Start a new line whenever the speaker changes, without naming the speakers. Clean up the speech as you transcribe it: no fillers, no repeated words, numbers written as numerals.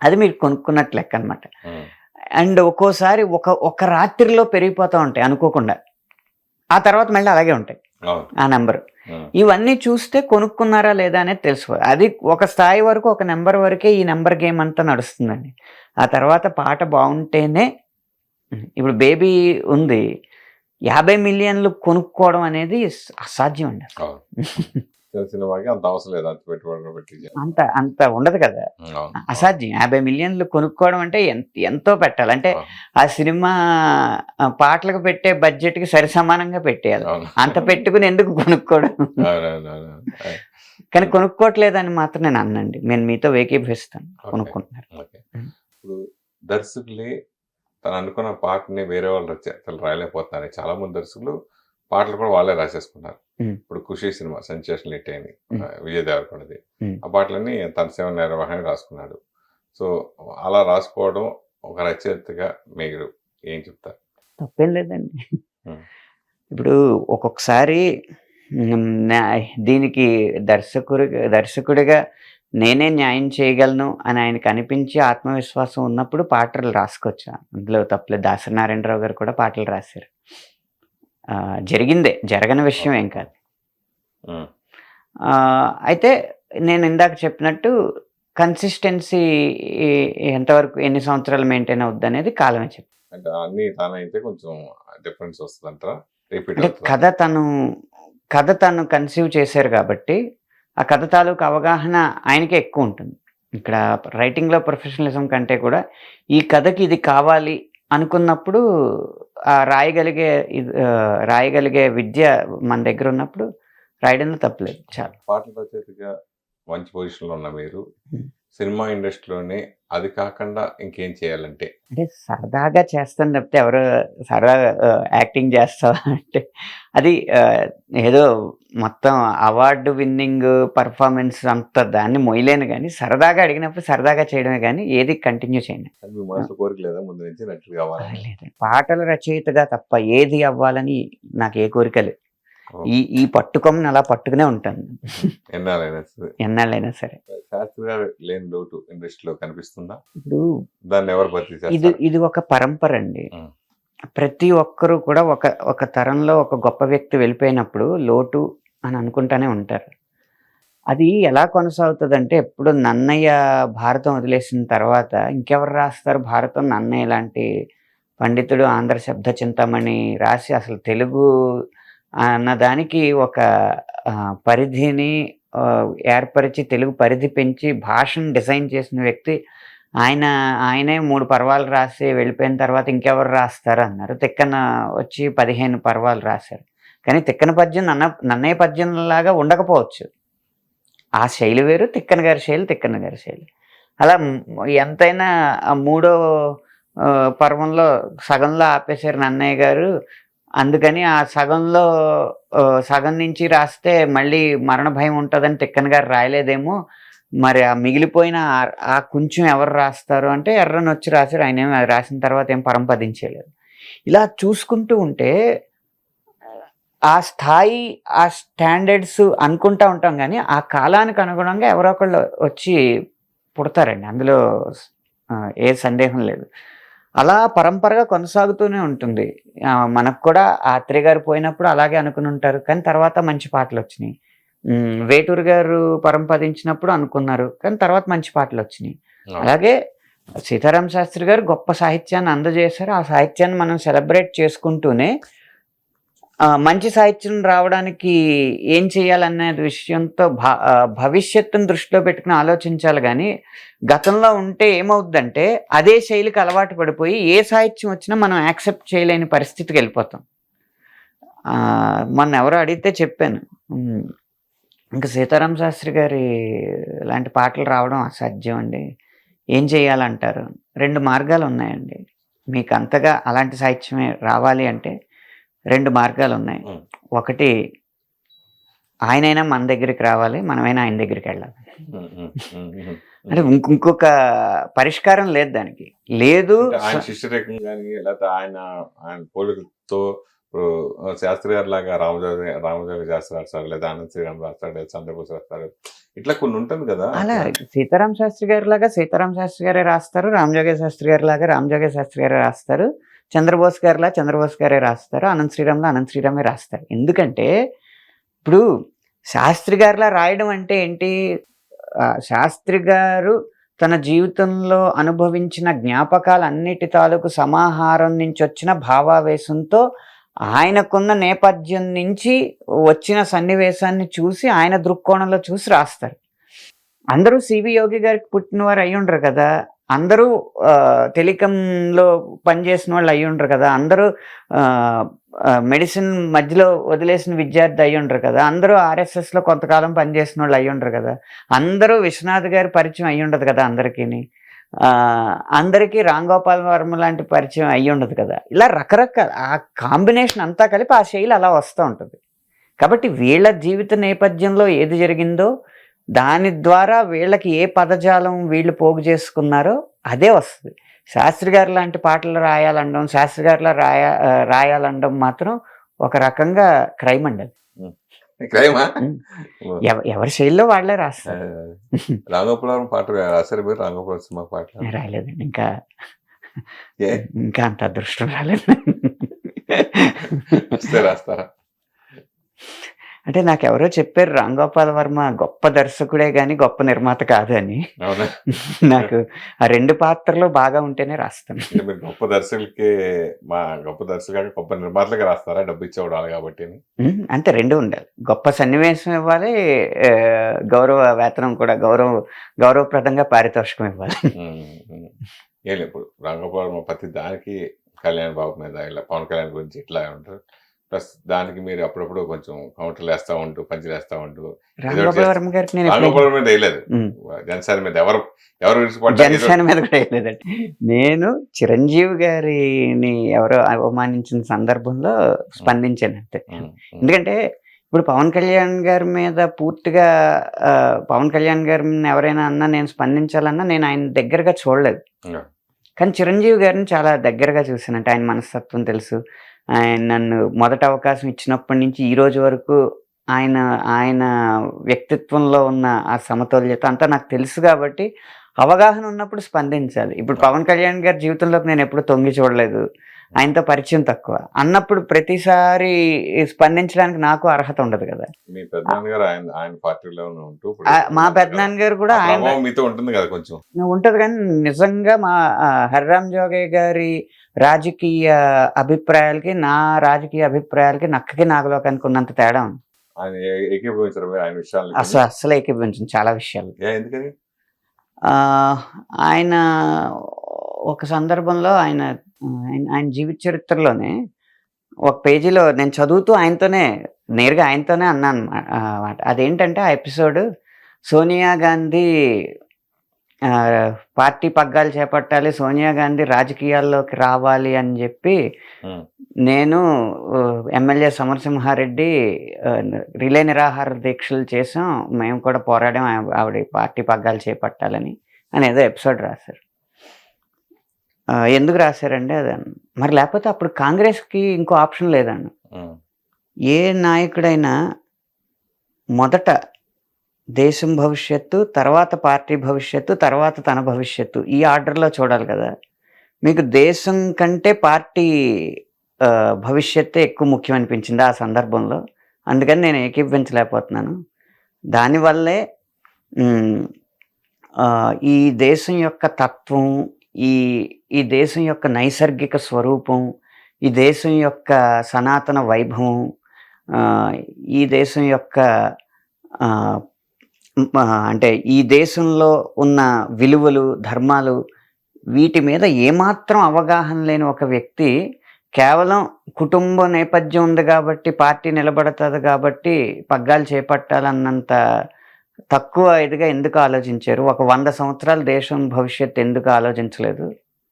అది మీరు కొనుక్కున్నట్టు లెక్క అనమాట.
ఉమ్,
అండ్ ఒక్కోసారి ఒక రాత్రిలో పెరిగిపోతూ ఉంటాయి అనుకోకుండా. ఆ తర్వాత మళ్ళీ అలాగే ఉంటాయి
అవును.
ఆ నెంబర్.
ఉమ్,
ఇవన్నీ చూస్తే కొనుక్కున్నారా లేదా అనేది తెలుసుకోవాలి. అది ఒక స్థాయి వరకు, ఒక నెంబర్ వరకే ఈ నెంబర్ గేమ్ అంతా నడుస్తుందండి. ఆ తర్వాత పాట బాగుంటేనే ఇప్పుడు బేబీ ఉంది. 50 మిలియన్లు కొనుక్కోవడం అనేది అసాధ్యం అండి అసలు.
అవును. చిన్న సినిమాకి అంత అవసరం లేదు, అంత పెట్టుబడి పెట్టి చేయాలి.
అంత అంత ఉండదు కదా.
అవును, అవును,
అసాధ్యం. 50 మిలియన్లు కొనుక్కోవడం అంటే ఎంతో పెట్టాలి. అంటే
అవును,
ఆ సినిమా పాటలకు పెట్టే బడ్జెట్‌కి సరిసమానంగా పెట్టేయాలి.
అవును.
అంత పెట్టుకొని ఎందుకు కొనుక్కోవడం?
అవునవునవును.
కానీ కొనుక్కోవట్లేదని మాత్రం నేను అననండి. నేను మీతో ఏకీభవిస్తాను.
ఓకే.
కొనుక్కుంటున్నారు.
ఓకే.
హ్మ్.
ఇప్పుడు దర్శకులే తను అనుకున్న పాటని వేరే వాళ్ళు అసలు రాయలేకపోతున్నారు. చాలా మంది దర్శకులు పాటలు కూడా వాళ్ళే రాసేసుకున్నారు.
హ్మ్.
ఇప్పుడు 'ఖుషి' సినిమా సెన్సేషనల్ హిట్ అయింది.
హ్మ్.
విజయ్ దేవరకొండది.
హ్మ్.
ఆ పాటలన్నీ తన సేవ నిర్వహణ రాసుకున్నాడు. సో, అలా రాసుకోవడం ఒక రచయితగా మీరు ఏం చెప్తారు?
తప్పేం లేదండి.
హ్మ్.
ఇప్పుడు ఒక్కొక్కసారి హ్మ్. దీనికి దర్శకుడిగా నేనే న్యాయం చేయగలను అని ఆయనకు అనిపించి ఆత్మవిశ్వాసం ఉన్నప్పుడు పాటలు రాసుకోవచ్చు. అందులో తప్పులేదు. దాసరి నారాయణరావు గారు కూడా పాటలు రాశారు. జరిగిందే. జరగని విషయం ఏం కాదు.
హ్మ్.
అయితే నేను ఇందాక చెప్పినట్టు కన్సిస్టెన్సీ ఎంతవరకు ఎన్ని సంవత్సరాలు మెయింటైన్ అవుద్దనేది కాలమే చెప్తుంది.
అంటే అన్నీ తానైతే కొంచెం డిఫరెన్స్ వస్తదంటారా? రిపీట్
అంటే
అవుతదా?
కథ తను కన్సీవ్ చేశారు కాబట్టి, ఆ కథ తాలూకు అవగాహన ఆయనకే ఎక్కువుంటుంది. ఇక్కడ రైటింగ్‌లో ప్రొఫెషనలిజం కంటే కూడా, ఈ కథకి ఇది కావాలి అనుకున్నప్పుడు రాయగలిగే విద్య మన దగ్గరున్నప్పుడు రాయడంలో తప్పులేదు. చాలు.
పాటల రచయితగా మంచి పొజిషన్‌లో ఉన్న మీరు,
హ్మ్.
సినిమా ఇండస్ట్రీలోనే అది కాకుండా ఇంకేం చేయాలంటే?
అంటే సరదాగా చేస్తాను తప్పితే ఎవరు సరదాగా యాక్టింగ్ చేస్తావా అంటే అది ఏదో మొత్తం అవార్డ్ విన్నింగ్ పెర్ఫార్మన్స్ అంత దాన్ని మొయ్యలేను గానీ, సరదాగా అడిగినప్పుడు సరదాగా చేయడమే గానీ, ఏది కంటిన్యూ చేయను.
అది మీ మనసులో కోరిక లేదా ముందు నుంచి నటుడు కావాలని?
లేదండి. పాటల రచయితగా తప్ప ఏది అవ్వాలని నాకు ఏ కోరిక లేదు.
ఓహ్!
ఈ పట్టుకొమ్మని అలా పట్టుకునే ఉంటాను.
ఎన్నాళ్ళైనా సరే.
ఎన్నాళ్ళైనా సరే.
శాస్త్రి గారు లేని లోటు ఇండస్ట్రీలో కనిపిస్తుందా?
ఇప్పుడు
దాన్ని ఎవరు భర్తీ
ఇది
చేస్తారు?
ఇది ఒక పరంపరండి.
హ్మ్.
ప్రతి ఒక్కరు కూడా ఒక తరంలో ఒక గొప్ప వ్యక్తి వెళ్ళిపోయినప్పుడు లోటు అని అనుకుంటానే ఉంటారు. అది ఎలా కొనసాగుతదంటే ఎప్పుడు నన్నయ్య భారతం వదిలేసిన తర్వాత ఇంకెవరు రాస్తారు భారతం? నన్నయ్య లాంటి పండితుడు ఆంధ్ర శబ్ద చింతామణి రాసి అసలు తెలుగు అన్న దానికి ఒక పరిధిని ఏర్పరిచి తెలుగు పరిధి పెంచి భాషను డిజైన్ చేసిన వ్యక్తి ఆయన. ఆయనే 3 పర్వాలు రాసి వెళ్ళిపోయిన తర్వాత ఇంకెవరు రాస్తారన్నారు. తిక్కన వచ్చి 15 పర్వాలు రాశారు. కానీ తిక్కన పద్యం నన్నయ్య పద్యంలాగా ఉండకపోవచ్చు. ఆ శైలి వేరు. తిక్కన గారి శైలి తిక్కన గారి శైలి. అలా ఎంతైనా ఆ మూడో పర్వంలో సగంలో ఆపేశారు నన్నయ్య గారు. అందుకని ఆ సగంలో సగం నుంచి రాస్తే మళ్ళీ మరణ భయం ఉంటదని తిక్కన గారు రాయలేదేమో! మరి ఆ మిగిలిపోయిన ఆ కొంచెం ఎవరు రాస్తారు అంటే ఎర్రనొచ్చి రాసారు. ఆయనేమి అది రాసిన తర్వాత ఏం పరంపదించేయలేదు. ఇలా చూసుకుంటూ ఉంటే ఆ స్థాయి, ఆ స్టాండర్డ్స్ అనుకుంటా ఉంటాం గానీ, ఆ కాలానికి అనుగుణంగా ఎవరో ఒకళ్ళు వచ్చి పుడతారండి. అందులో ఏ సందేహం లేదు. అలా పరంపరగా కొనసాగుతూనే ఉంటుంది. మనకు కూడా ఆత్రేయ గారు పోయినప్పుడు అలాగే అనుకునుంటారు. కానీ తర్వాత మంచి పాటలొచ్చినియి. వేటూరు గారు పరంపదించినప్పుడు అనుకున్నారు. కానీ తర్వాత మంచి పాటలొచ్చినియి.
అవును.
అలాగే సీతారామ శాస్త్రి గారు గొప్ప సాహిత్యాన్ని అందజేశారు. ఆ సాహిత్యాన్ని మనం సెలబ్రేట్ చేసుకుంటూనే మంచి సాహిత్యం రావడానికి ఏం చేయాలనే విషయంతో భవిష్యత్తును దృష్టిలో పెట్టుకొని ఆలోచించాలి గానీ, గతంలో ఉంటే ఏమవుద్దంటే, అదే శైలికి అలవాటు పడిపోయి ఏ సాహిత్యం వచ్చినా మనం యాక్సెప్ట్ చేయలేని పరిస్థితికెళ్ళిపోతాం. మొన్న ఎవరో అడిగితే చెప్పాను. ఇంక సీతారామ శాస్త్రి గారి లాంటి పాటలు రావడం అసాధ్యం అండి. ఏం చేయాలంటారు? 2 మార్గాలున్నాయండి. మీకంతగా అలాంటి సాహిత్యమే రావాలి అంటే 2 మార్గాలున్నాయి.
హ్మ్.
ఒకటి ఆయనైనా మన దగ్గరికి రావాలి. మనమైనా ఆయన దగ్గరికెళ్ళాలి.
హ్మ్. హ్మ్. హ్మ్. హ్మ్.
అంటే ఇంకొక పరిష్కారం లేదు దానికి. లేదు.
అంటే ఆయన శిష్యరేఖం గాని, లేకపోతే ఆయన ఆయన పోలికలతో ఇప్పుడు శాస్త్రి గారి లాగా రామజోగి శాస్త్రి రాస్తాడు, లేదా ఆనంద్ శ్రీరామ్ రాస్తాడు, లేదా చంద్రబోస్ రాస్తాడు. ఇట్లా కొన్ని ఉంటుంది కదా.
అలా
అట్లా
సీతారాం శాస్త్రి గారి లాగా సీతారాం శాస్త్రి గారే రాస్తారు, రామజోగయ్య శాస్త్రి గారి లాగా రామజోగయ్య శాస్త్రి గారే రాస్తారు, చంద్రబోస్ గారిలా చంద్రబోస్ గారే రాస్తారు, అనంత్ శ్రీరామ్లా అనంత్ శ్రీరామే రాస్తారు. ఎందుకంటే ఇప్పుడు శాస్త్రి గారిలా రాయడం అంటే ఏంటి? శాస్త్రి గారు తన జీవితంలో అనుభవించిన జ్ఞాపకాలన్నిటి తాలూకు సమాహారం నుంచి వచ్చిన భావావేశంతో ఆయనకున్న నేపథ్యం నుంచి వచ్చిన సన్నివేశాన్ని చూసి ఆయన దృక్కోణంలో చూసి రాస్తారు. అందరూ సివి యోగి గారికి పుట్టినవారు అయి ఉండరు కదా, అందరూ టెలికాంలో పనిచేసిన వాళ్ళు అయి ఉండరు కదా, అందరూ మెడిసిన్ మధ్యలో వదిలేసిన విద్యార్థి అయి ఉండరు కదా, అందరూ ఆర్ఎస్ఎస్లో కొంతకాలం పనిచేసిన వాళ్ళు అయి ఉండరు కదా, అందరూ విశ్వనాథ్ గారి పరిచయం అయి ఉండదు కదా అందరికీ, అందరికీ రామ్ గోపాల్ వర్మ లాంటి పరిచయం అయి ఉండదు కదా. ఇలా రకరకాల ఆ కాంబినేషన్ అంతా కలిపి ఆ శైలి అలా వస్తూ ఉంటుంది. కాబట్టి వీళ్ళ జీవిత నేపథ్యంలో ఏది జరిగిందో దాని ద్వారా వీళ్ళకి ఏ పదజాలం వీళ్ళు పోగు చేసుకున్నారో అదే వస్తుంది. శాస్త్రి గారు లాంటి పాటలు రాయాలనడం, శాస్త్రి గారిలా రాయాలనడం మాత్రం ఒక రకంగా క్రైమ్ అండి.
క్రైమా?
ఎవరి శైలిలో వాళ్ళే రాస్తారు.
రాంగోపాలవరం పాట రాశారు మీరు? రాంగోపాలం సినిమా పాట
రాయలేదండి ఇంకా.
ఏ
ఇంకా అంత అదృష్టం రాలేదు.
వస్తే రాస్తారా?
అంటే నాకెవరో చెప్పారు రామ్ గోపాల్ వర్మ గొప్ప దర్శకుడే గాని గొప్ప నిర్మాత కాదు అని.
అవునా?
నాకు ఆ 2 పాత్రలు బాగా ఉంటేనే రాస్తాను.
అంటే మీరు గొప్ప దర్శకులకి, గొప్ప దర్శకులకి గొప్ప నిర్మాతలుగా రాస్తారా? డబ్బు ఇచ్చేవాడు కాబట్టి.
అంతే, 2 ఉండాలి. గొప్ప సన్నివేశం ఇవ్వాలి, గౌరవ వేతనం కూడా గౌరవప్రదంగా పారితోషికం ఇవ్వాలి.
ఏం లేదు, ఇప్పుడు రాంగోపాల్ వర్మ ప్రతి దానికి కళ్యాణ్ బాబు మీద ఇలా పవన్ కళ్యాణ్ గురించి ఇట్లా ఉంటారు. ప్లస్ దానికి మీరు అప్పుడప్పుడు కొంచెం కౌంటర్లు వేస్తా ఉంటూ, పంచులు వేస్తా ఉంటూ.
రామ్ గోపాల్ వర్మ గారికి నేను
రాంగోపాల్ మీద వేయలేదు, జనసేన మీద ఎవరు
జనసేన మీద కూడా వేయలేదండి. నేను చిరంజీవి గారిని ఎవరో అవమానించిన సందర్భంలో స్పందించాను అంతే. ఎందుకంటే ఇప్పుడు పవన్ కళ్యాణ్ గారి మీద పూర్తిగా పవన్ కళ్యాణ్ గారిని ఎవరైనా అన్నా నేను స్పందించాలన్నా నేను ఆయన దగ్గరగా చూడలేదు. కానీ చిరంజీవి గారిని చాలా దగ్గరగా చూశానంటే ఆయన మనస్తత్వం తెలుసు. ఆయన నన్ను మొదటి అవకాశం ఇచ్చినప్పటి నుంచి ఈ రోజు వరకు ఆయన వ్యక్తిత్వంలో ఉన్న ఆ సమతుల్యత అంతా నాకు తెలుసు. కాబట్టి అవగాహన ఉన్నప్పుడు స్పందించాలి. ఇప్పుడు పవన్ కళ్యాణ్ గారి జీవితంలోకి నేను ఎప్పుడు తొంగి చూడలేదు, ఆయనతో పరిచయం తక్కువ అన్నప్పుడు ప్రతిసారి స్పందించడానికి నాకు అర్హత ఉండదు కదా.
మీ పెద్దనాన్న గారు ఆయన పార్టీలోనే ఉంటూ
మా పెద్దనాన్న గారు కూడా ఆయన
మీతో ఉంటుంది కదా కొంచెం
ఉంటది. కానీ నిజంగా మా హరిరామ్ జోగయ్య గారి రాజకీయ అభిప్రాయాలకి నా రాజకీయ అభిప్రాయాలకి నక్కకి నాగలోకానికి ఉన్నంత తేడా ఉంది.
ఆయన ఏకీభవించారు మీరు ఆయన విషయాలు?
అసలు ఏకీభవించింది చాలా విషయాలు.
ఎందుకని?
ఆయన ఒక సందర్భంలో ఆయన జీవిత చరిత్రలోనే ఒక పేజీలో నేను చదువుతూ నేరుగా ఆయనతోనే అన్నాను అన్నమాట. అదేంటంటే ఆ ఎపిసోడ్ సోనియా గాంధీ పార్టీ పగ్గాలు చేపట్టాలి, సోనియా గాంధీ రాజకీయాల్లోకి రావాలి అని చెప్పి నేను ఎమ్మెల్యే సమరసింహారెడ్డి రిలే నిరాహార దీక్షలు చేసాం, మేము కూడా పోరాడాం ఆవిడ పార్టీ పగ్గాలు చేపట్టాలని అని ఏదో ఎపిసోడ్ రాశారు. ఎందుకు రాశారండి అది? మరి లేకపోతే అప్పుడు కాంగ్రెస్కి ఇంకో ఆప్షన్ లేదండి. ఏ నాయకుడైనా మొదట దేశం భవిష్యత్తు, తర్వాత పార్టీ భవిష్యత్తు, తర్వాత తన భవిష్యత్తు, ఈ ఆర్డర్లో చూడాలి కదా. మీకు దేశం కంటే పార్టీ భవిష్యత్తే ఎక్కువ ముఖ్యం అనిపించింది ఆ సందర్భంలో. అందుకని నేను ఏకీభవించలేకపోతున్నాను. దానివల్లే ఈ దేశం యొక్క తత్వం, ఈ దేశం యొక్క నైసర్గిక స్వరూపం, ఈ దేశం యొక్క సనాతన వైభవం, ఈ దేశం యొక్క అంటే ఈ దేశంలో ఉన్న విలువలు, ధర్మాలు, వీటి మీద ఏమాత్రం అవగాహన లేని ఒక వ్యక్తి కేవలం కుటుంబ నేపథ్యం ఉంది కాబట్టి, పార్టీ నిలబడుతుంది కాబట్టి పగ్గాలు చేపట్టాలన్నంత తక్కువ ఇదిగా ఎందుకు ఆలోచించారు? ఒక 100 సంవత్సరాల దేశం భవిష్యత్తు ఎందుకు ఆలోచించలేదు?